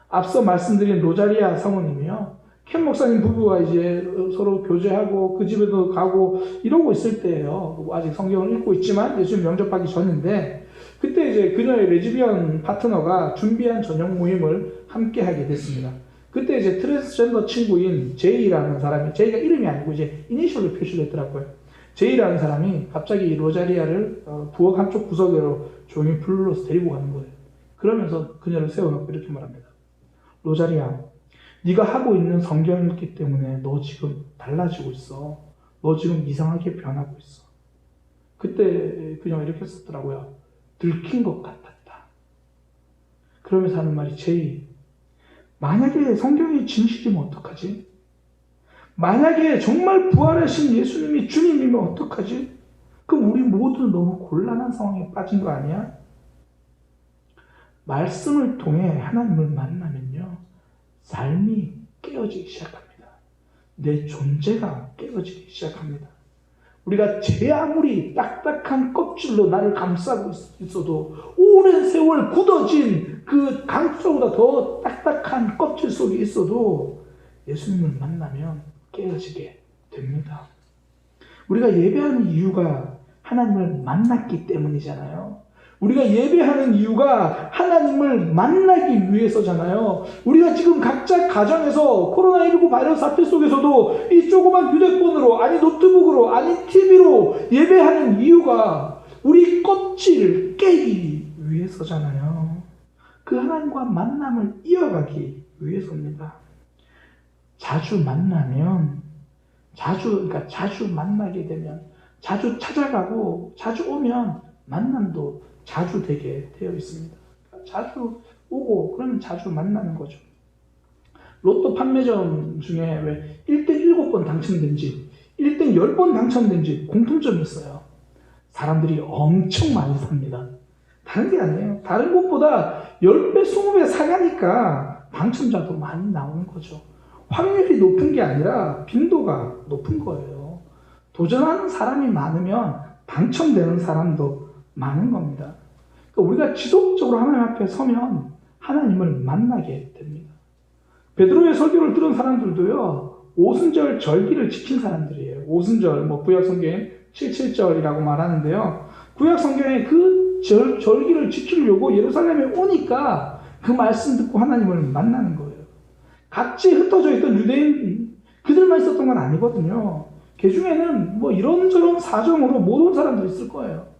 Speaker 1: 앞서 말씀드린 로자리아 사모님이요, 켄 목사님 부부가 이제 서로 교제하고 그 집에도 가고 이러고 있을 때예요. 아직 성경을 읽고 있지만 예수님 영접하기 전인데, 그때 이제 그녀의 레즈비언 파트너가 준비한 저녁 모임을 함께 하게 됐습니다. 그때 이제 트랜스젠더 친구인 제이라는 사람이, 제이가 이름이 아니고 이제 이니셜로 표시를 했더라고요. 제이라는 사람이 갑자기 로자리아를 부엌 한쪽 구석으로 조용히 불러서 데리고 가는 거예요. 그러면서 그녀를 세워놓고 이렇게 말합니다. 로자리아, 네가 하고 있는 성경 읽기 때문에 너 지금 달라지고 있어. 너 지금 이상하게 변하고 있어. 그때 그녀가 이렇게 썼더라고요. 들킨 것 같았다. 그러면서 하는 말이, 제이, 만약에 성경이 진실이면 어떡하지? 만약에 정말 부활하신 예수님이 주님이면 어떡하지? 그럼 우리 모두 너무 곤란한 상황에 빠진 거 아니야? 말씀을 통해 하나님을 만나면요, 삶이 깨어지기 시작합니다. 내 존재가 깨어지기 시작합니다. 우리가 제 아무리 딱딱한 껍질로 나를 감싸고 있어도 오랜 세월 굳어진 그 강수보다 더 딱딱한 껍질 속에 있어도 예수님을 만나면 깨어지게 됩니다. 우리가 예배하는 이유가 하나님을 만났기 때문이잖아요. 우리가 예배하는 이유가 하나님을 만나기 위해서잖아요. 우리가 지금 각자 가정에서 코로나19 바이러스 사태 속에서도 이 조그만 휴대폰으로, 아니 노트북으로, 아니 TV로 예배하는 이유가 우리 껍질을 깨기 위해서잖아요. 그 하나님과 만남을 이어가기 위해서입니다. 자주 만나면, 자주 만나게 되면, 자주 찾아가고 자주 오면 만남도 자주 되게 되어 있습니다. 자주 오고 그러면 자주 만나는 거죠. 로또 판매점 중에 왜 1등 7번 당첨된 집, 1등 10번 당첨된 집 공통점이 있어요. 사람들이 엄청 많이 삽니다. 다른 게 아니에요. 다른 곳보다 10배, 20배 사가니까 당첨자도 많이 나오는 거죠. 확률이 높은 게 아니라 빈도가 높은 거예요. 도전하는 사람이 많으면 당첨되는 사람도 많은 겁니다. 그러니까 우리가 지속적으로 하나님 앞에 서면 하나님을 만나게 됩니다. 베드로의 설교를 들은 사람들도요, 오순절 절기를 지킨 사람들이에요. 오순절, 구약 성경에 77절이라고 말하는데요. 구약 성경에 그 절기를 지키려고 예루살렘에 오니까 그 말씀 듣고 하나님을 만나는 거예요. 같이 흩어져 있던 유대인, 그들만 있었던 건 아니거든요. 그 중에는 이런저런 사정으로 못 온 사람도 있을 거예요.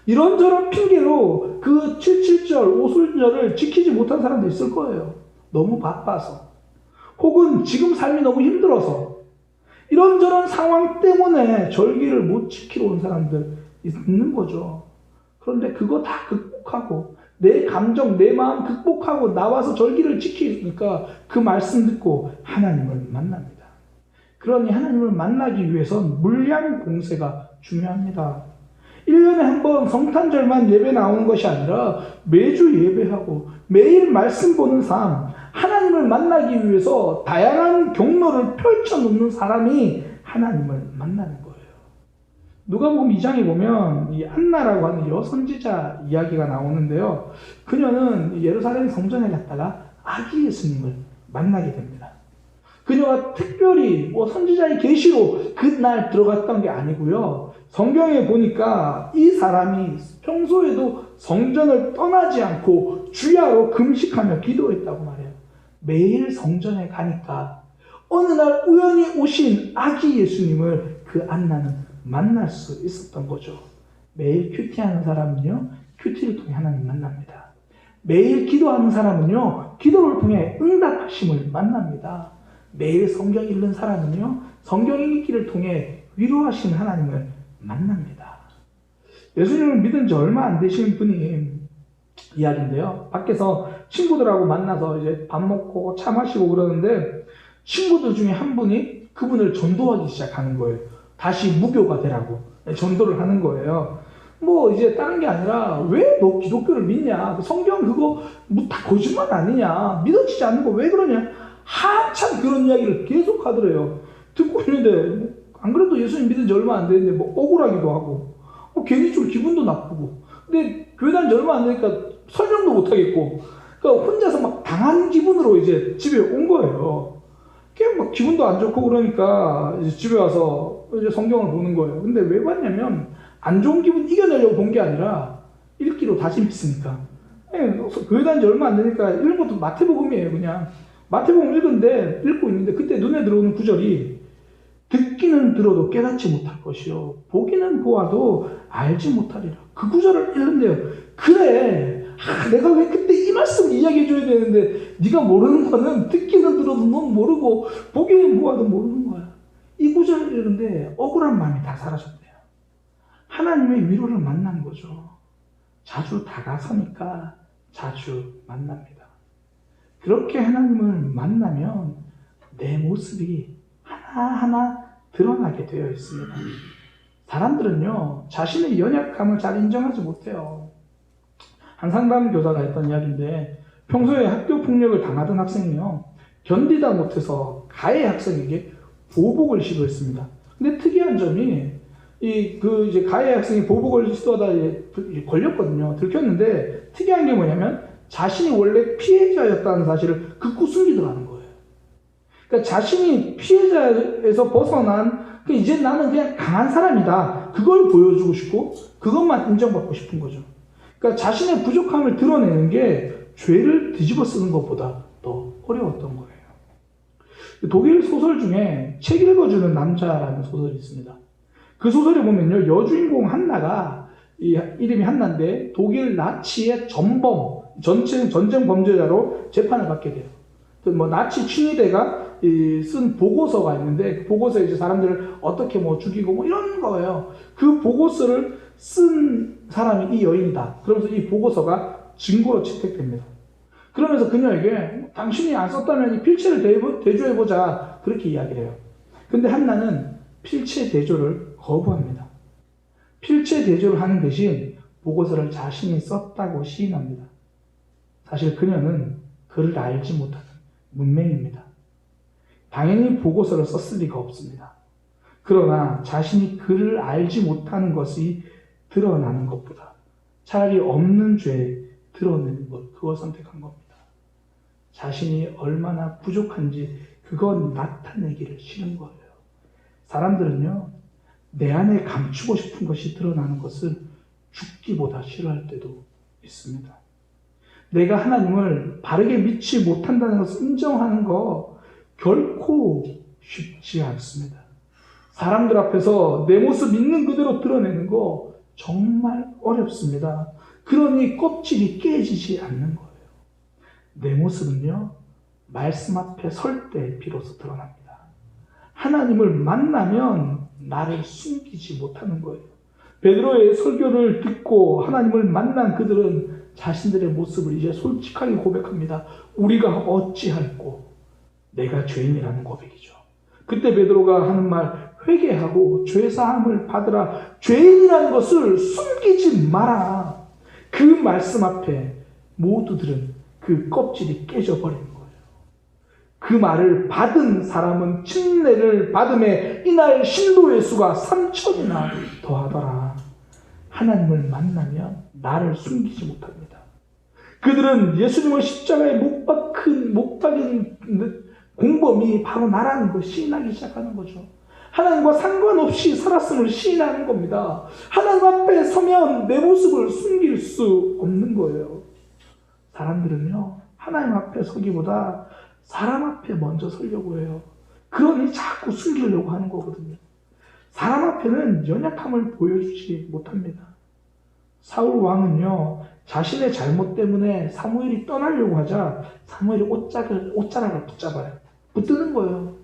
Speaker 1: 이런저런 핑계로 그 77절, 오순절을 지키지 못한 사람도 있을 거예요. 너무 바빠서. 혹은 지금 삶이 너무 힘들어서. 이런저런 상황 때문에 절기를 못 지키러 온 사람들 있는 거죠. 그런데 그거 다 극복하고, 내 감정, 내 마음 극복하고 나와서 절기를 지키니까 그 말씀 듣고 하나님을 만납니다. 그러니 하나님을 만나기 위해선 물량 공세가 중요합니다. 1년에 한 번 성탄절만 예배 나오는 것이 아니라 매주 예배하고 매일 말씀 보는 삶, 하나님을 만나기 위해서 다양한 경로를 펼쳐놓는 사람이 하나님을 만나는 거예요. 누가복음 2장에 보면 이 안나라고 하는 여선지자 이야기가 나오는데요. 그녀는 예루살렘 성전에 갔다가 아기 예수님을 만나게 됩니다. 그녀가 특별히 선지자의 계시로 그날 들어갔던 게 아니고요. 성경에 보니까 이 사람이 평소에도 성전을 떠나지 않고 주야로 금식하며 기도했다고 말해요. 매일 성전에 가니까 어느 날 우연히 오신 아기 예수님을 그 안나는 만날 수 있었던 거죠. 매일 큐티하는 사람은요, 큐티를 통해 하나님 만납니다. 매일 기도하는 사람은요, 기도를 통해 응답하심을 만납니다. 매일 성경 읽는 사람은요, 성경 읽기를 통해 위로하시는 하나님을 만납니다. 예수님을 믿은 지 얼마 안 되신 분이 이야기인데요. 밖에서 친구들하고 만나서 이제 밥 먹고 차 마시고 그러는데 친구들 중에 한 분이 그분을 전도하기 시작하는 거예요. 다시 무교가 되라고 전도를 하는 거예요. 뭐 이제 다른 게 아니라 왜 너 기독교를 믿냐? 성경 그거 뭐 다 거짓말 아니냐? 믿어지지 않는 거 왜 그러냐? 한참 그런 이야기를 계속 하더래요. 듣고 있는데 안 그래도 예수님 믿은 지 얼마 안 됐는데 뭐 억울하기도 하고 괜히 좀 기분도 나쁘고 근데 교회 다닌 지 얼마 안 되니까 설명도 못 하겠고 그러니까 혼자서 막 당한 기분으로 이제 집에 온 거예요. 막 기분도 안 좋고 그러니까 이제 집에 와서 이제 성경을 보는 거예요. 근데 왜 봤냐면 안 좋은 기분 이겨내려고 본 게 아니라 읽기로 다짐했으니까. 교회 다닌 지 얼마 안 되니까 읽은 것도 마태복음이에요. 그냥 마태복음 읽고 있는데 그때 눈에 들어오는 구절이 듣기는 들어도 깨닫지 못할 것이요 보기는 보아도 알지 못하리라. 그 구절을 읽는데요. 그래, 내가 왜 그때 이 말씀을 이야기해줘야 되는데 네가 모르는 거는 듣기는 들어도 넌 모르고 보기는 보아도 모르는 거야. 이 구절을 읽는데 억울한 마음이 다 사라졌대요. 하나님의 위로를 만난 거죠. 자주 다가서니까 자주 만납니다. 그렇게 하나님을 만나면 내 모습이 하나하나 드러나게 되어 있습니다. 사람들은요, 자신의 연약함을 잘 인정하지 못해요. 한 상담 교사가 했던 이야기인데, 평소에 학교 폭력을 당하던 학생이요, 견디다 못해서 가해 학생에게 보복을 시도했습니다. 근데 특이한 점이, 이제 가해 학생이 보복을 시도하다 걸렸거든요. 들켰는데, 특이한 게 뭐냐면, 자신이 원래 피해자였다는 사실을 극구 숨기더라는 거예요. 그러니까 자신이 피해자에서 벗어난, 이제 나는 그냥 강한 사람이다. 그걸 보여주고 싶고, 그것만 인정받고 싶은 거죠. 그러니까 자신의 부족함을 드러내는 게 죄를 뒤집어 쓰는 것보다 더 어려웠던 거예요. 독일 소설 중에 책 읽어주는 남자라는 소설이 있습니다. 그 소설에 보면요, 여주인공 한나가, 이름이 한나인데, 독일 나치의 전쟁 범죄자로 재판을 받게 돼요. 나치 친위대가 쓴 보고서가 있는데, 그 보고서에 이제 사람들을 어떻게 죽이고 이런 거예요. 그 보고서를 쓴 사람이 이 여인이다. 그러면서 이 보고서가 증거로 채택됩니다. 그러면서 그녀에게 당신이 안 썼다면 이 필체를 대조해보자. 그렇게 이야기를 해요. 근데 한나는 필체 대조를 거부합니다. 필체 대조를 하는 대신 보고서를 자신이 썼다고 시인합니다. 사실 그녀는 그를 알지 못하는 문맹입니다. 당연히 보고서를 썼을 리가 없습니다. 그러나 자신이 그를 알지 못하는 것이 드러나는 것보다 차라리 없는 죄에 드러내는 것, 그걸 선택한 겁니다. 자신이 얼마나 부족한지 그건 나타내기를 싫은 거예요. 사람들은요, 내 안에 감추고 싶은 것이 드러나는 것을 죽기보다 싫어할 때도 있습니다. 내가 하나님을 바르게 믿지 못한다는 것을 인정하는 거 결코 쉽지 않습니다. 사람들 앞에서 내 모습 있는 그대로 드러내는 거 정말 어렵습니다. 그러니 껍질이 깨지지 않는 거예요. 내 모습은요, 말씀 앞에 설 때 비로소 드러납니다. 하나님을 만나면 나를 숨기지 못하는 거예요. 베드로의 설교를 듣고 하나님을 만난 그들은 자신들의 모습을 이제 솔직하게 고백합니다. 우리가 어찌할꼬? 내가 죄인이라는 고백이죠. 그때 베드로가 하는 말, 회개하고 죄사함을 받으라. 죄인이라는 것을 숨기지 마라. 그 말씀 앞에 모두들은 그 껍질이 깨져버린 거예요. 그 말을 받은 사람은 침례를 받음에 이날 신도의 수가 3,000이나 더하더라. 하나님을 만나면 나를 숨기지 못합니다. 그들은 예수님을 십자가에 못 박인 공범이 바로 나라는 걸 시인하기 시작하는 거죠. 하나님과 상관없이 살았음을 시인하는 겁니다. 하나님 앞에 서면 내 모습을 숨길 수 없는 거예요. 사람들은요, 하나님 앞에 서기보다 사람 앞에 먼저 서려고 해요. 그러니 자꾸 숨기려고 하는 거거든요. 사람 앞에는 연약함을 보여주지 못합니다. 사울 왕은요, 자신의 잘못 때문에 사무엘이 떠나려고 하자 사무엘이 옷자락을 붙잡아요. 붙드는 거예요.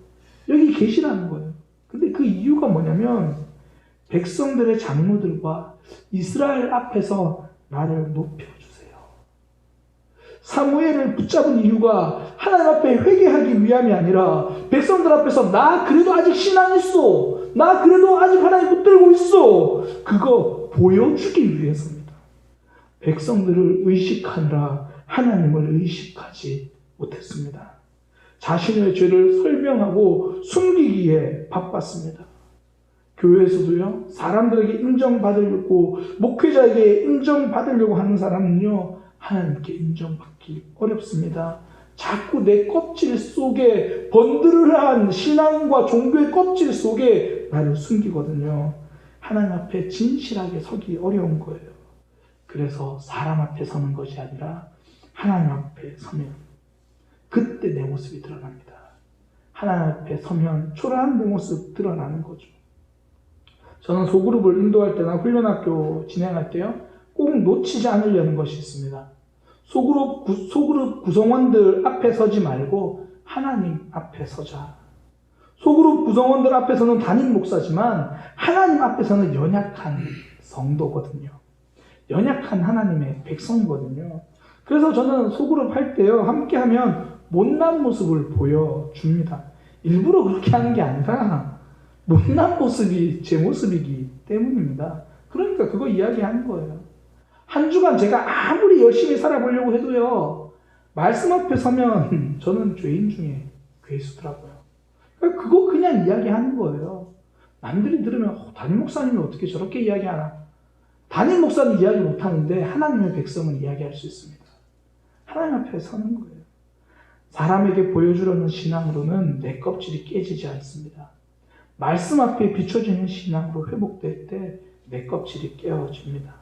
Speaker 1: 여기 계시라는 거예요. 근데 그 이유가 뭐냐면 백성들의 장로들과 이스라엘 앞에서 나를 높여주세요. 사무엘을 붙잡은 이유가 하나님 앞에 회개하기 위함이 아니라 백성들 앞에서 나 그래도 아직 신앙 있어. 나 그래도 아직 하나님 붙들고 있어. 그거 보여주기 위해서입니다. 백성들을 의식하느라 하나님을 의식하지 못했습니다. 자신의 죄를 설명하고 숨기기에 바빴습니다. 교회에서도요, 사람들에게 인정받으려고, 목회자에게 인정받으려고 하는 사람은요, 하나님께 인정받기 어렵습니다. 자꾸 내 껍질 속에, 번들을한 신앙과 종교의 껍질 속에 나를 숨기거든요. 하나님 앞에 진실하게 서기 어려운 거예요. 그래서 사람 앞에 서는 것이 아니라 하나님 앞에 서면 그때 내 모습이 드러납니다. 하나님 앞에 서면 초라한 내 모습 드러나는 거죠. 저는 소그룹을 인도할 때나 훈련학교 진행할 때요, 꼭 놓치지 않으려는 것이 있습니다. 소그룹 구성원들 앞에 서지 말고 하나님 앞에 서자. 소그룹 구성원들 앞에서는 담임 목사지만 하나님 앞에서는 연약한 성도거든요. 연약한 하나님의 백성이거든요. 그래서 저는 소그룹 할 때요, 함께 하면 못난 모습을 보여줍니다. 일부러 그렇게 하는 게 아니라 못난 모습이 제 모습이기 때문입니다. 그러니까 그거 이야기하는 거예요. 한 주간 제가 아무리 열심히 살아보려고 해도요, 말씀 앞에 서면 저는 죄인 중에 괴수더라고요. 그러니까 그거 그냥 이야기하는 거예요. 남들이 들으면 담임 목사님이 어떻게 저렇게 이야기하나. 담임 목사는 이야기 못하는데 하나님의 백성은 이야기할 수 있습니다. 하나님 앞에 서는 거예요. 사람에게 보여주려는 신앙으로는 내 껍질이 깨지지 않습니다. 말씀 앞에 비춰지는 신앙으로 회복될 때 내 껍질이 깨어집니다.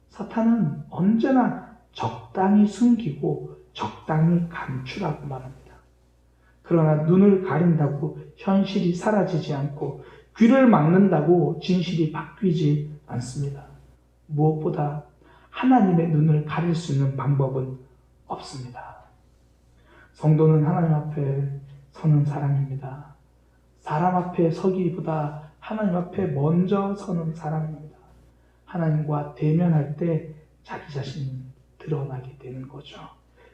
Speaker 1: 사탄은 언제나 적당히 숨기고 적당히 감추라고 말합니다. 그러나 눈을 가린다고 현실이 사라지지 않고 귀를 막는다고 진실이 바뀌지 않습니다. 무엇보다 하나님의 눈을 가릴 수 있는 방법은 없습니다. 성도는 하나님 앞에 서는 사람입니다. 사람 앞에 서기보다 하나님 앞에 먼저 서는 사람입니다. 하나님과 대면할 때 자기 자신이 드러나게 되는 거죠.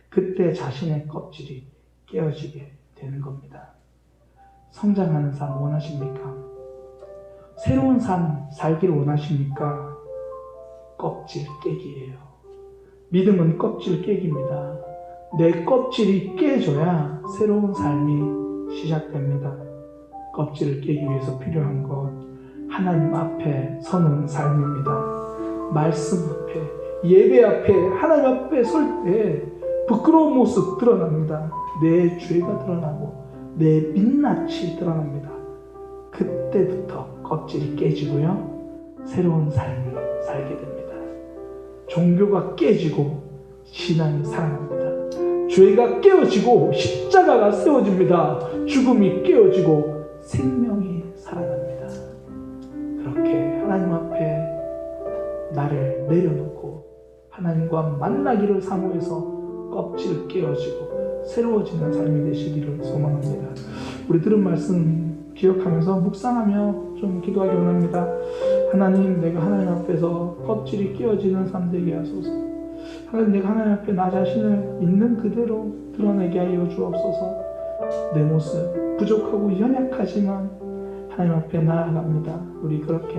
Speaker 1: 그때 자신의 껍질이 깨어지게 되는 겁니다. 성장하는 삶 원하십니까? 새로운 삶 살기를 원하십니까? 껍질 깨기예요. 믿음은 껍질 깨기입니다. 내 껍질이 깨져야 새로운 삶이 시작됩니다. 껍질을 깨기 위해서 필요한 것, 하나님 앞에 서는 삶입니다. 말씀 앞에, 예배 앞에, 하나님 앞에 설 때 부끄러운 모습 드러납니다. 내 죄가 드러나고 내 민낯이 드러납니다. 그때부터 껍질이 깨지고요, 새로운 삶을 살게 됩니다. 종교가 깨지고 신앙이 살아납니다. 죄가 깨어지고 십자가가 세워집니다. 죽음이 깨어지고 생명이 살아납니다. 그렇게 하나님 앞에 나를 내려놓고 하나님과 만나기를 사모해서 껍질 깨어지고 새로워지는 삶이 되시기를 소망합니다. 우리 들은 말씀 기억하면서 묵상하며 좀 기도하기 원합니다. 하나님, 내가 하나님 앞에서 껍질이 깨어지는 삶 되게 하소서. 하나님, 내가 하나님 앞에 나 자신을 있는 그대로 드러내게 하여 주옵소서. 내 모습, 부족하고 연약하지만 하나님 앞에 나아갑니다. 우리 그렇게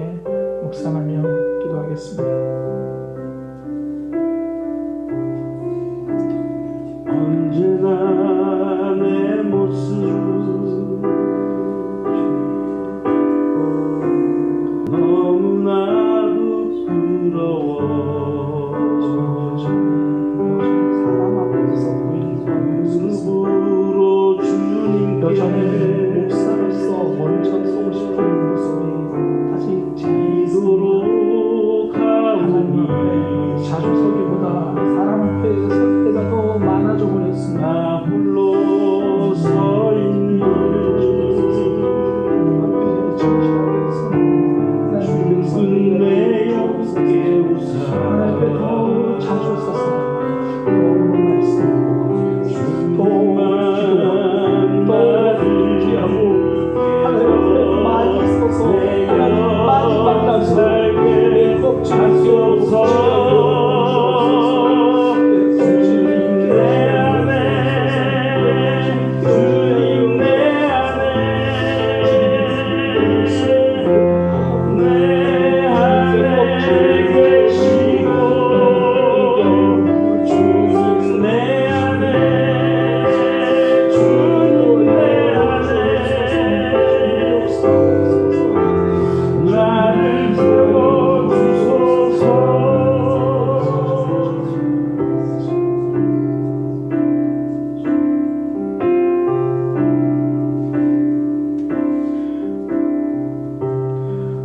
Speaker 1: 묵상하며 기도하겠습니다.
Speaker 2: 언제나 내 모습 너무나 부끄러워.
Speaker 1: 사람 앞에서 보이는
Speaker 2: 무릎으로 주님께
Speaker 1: 여전히 목사로서 먼저 서고 싶은 모습이 아직
Speaker 2: 기도로
Speaker 1: 하나님
Speaker 2: 가오니
Speaker 1: 앞에 자주 서기보다 사람 앞에 설 때가 더 많아져 버렸습니다.
Speaker 2: 나 홀로 서 있는
Speaker 1: 하나님 앞에 진실하게 서는 하나님
Speaker 2: 죽은 내 영계 우사
Speaker 1: 하나님 앞에 더 자주 서서 더 말씀하고 더 기도하고 하나님 앞에 많이 서서 하나님 많이 만나서 내 걱정을 쏟아서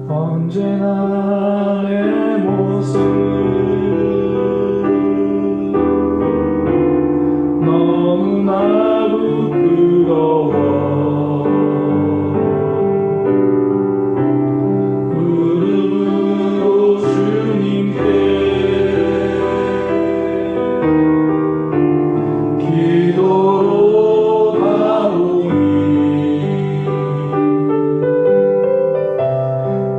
Speaker 1: 언제나 내 모습 너무나 부끄러워. 무릎으로 주님께 기도로 가오니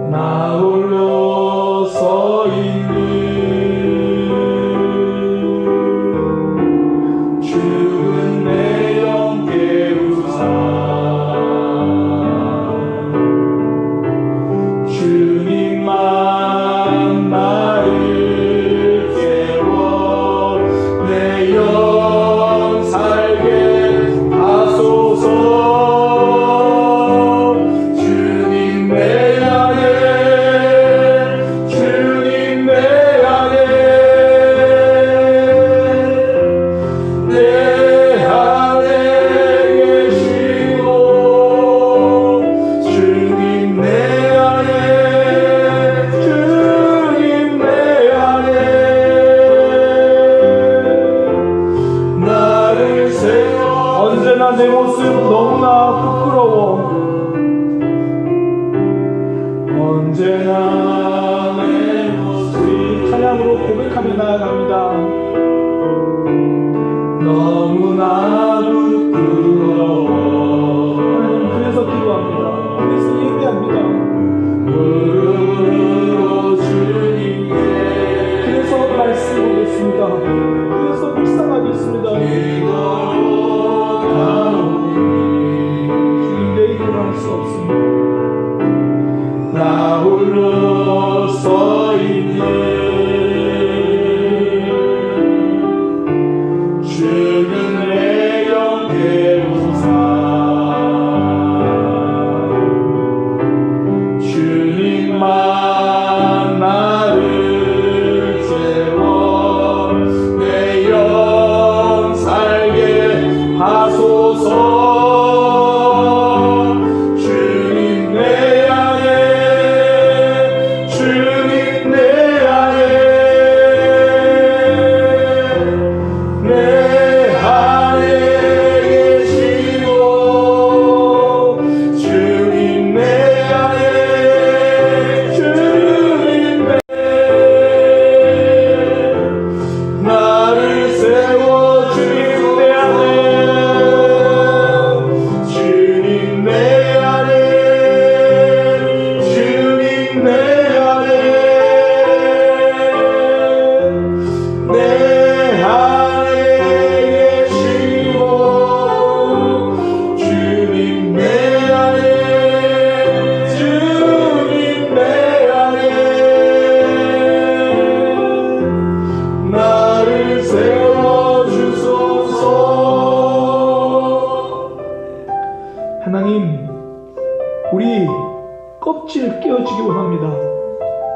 Speaker 1: 나 홀로 서 있는 죽은 내 영계 우사 주님만 나를 깨워 내 영 살게 하소서. 주님 내 안에 주님 내 안에 내 안에 계시고 주님 내 안에 주님 내 안에 나를 세워. 언제나 내 모습 너무나 부끄러워. 언제나 내 모습 찬양으로 고백하며 나아갑니다. 너무나 부끄러워. 하나님 그래서 기도합니다. 그래서 예배합니다. 무릎으로 주님께 그래서 말씀 보겠습니다. 그래서 묵상하겠습니다. 기도로 가오니 주님 내 입으로 할 수 없습니다. 나 홀로 서 있는 죽은 내 영계 우사 주님만 나를 채워 내 영 살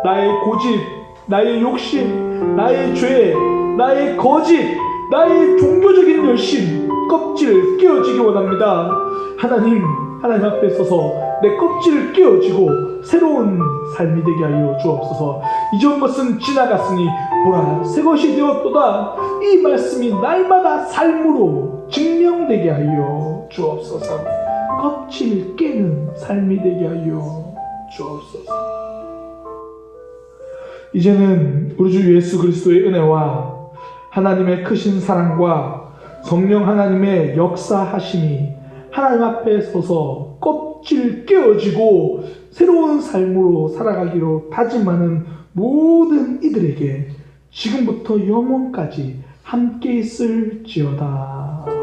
Speaker 1: 나의 고집, 나의 욕심, 나의 죄, 나의 거짓, 나의 종교적인 열심, 껍질을 깨어지기 원합니다. 하나님 앞에 서서 내 껍질을 깨어지고 새로운 삶이 되게 하여 주옵소서. 이전 것은 지나갔으니 보라 새 것이 되었도다. 이 말씀이 날마다 삶으로 증명되게 하여 주옵소서. 껍질 깨는 삶이 되게 하여 주옵소서. 이제는 우리 주 예수 그리스도의 은혜와 하나님의 크신 사랑과 성령 하나님의 역사하심이 하나님 앞에 서서 껍질 깨어지고 새로운 삶으로 살아가기로 다짐하는 모든 이들에게 지금부터 영원까지 함께 있을지어다.